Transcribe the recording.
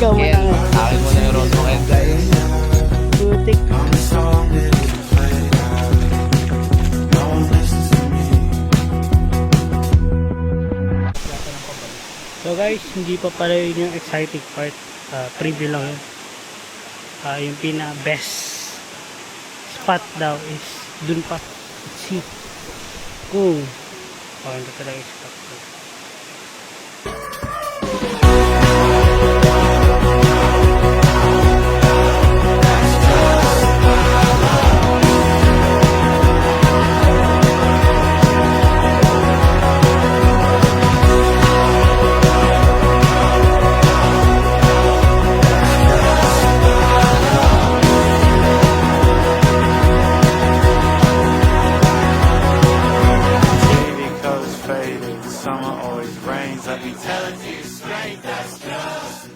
Ikaw mo Ken, na. akin mo na yung road mo, Ken. Putik. So guys, hindi pa pala yun yung exciting part. Preview lang yun. Yung pina best spot daw is dun pa. Let's see kung ito talaga yung spot ko. Summer always rains, let me tell it to you straight, that's just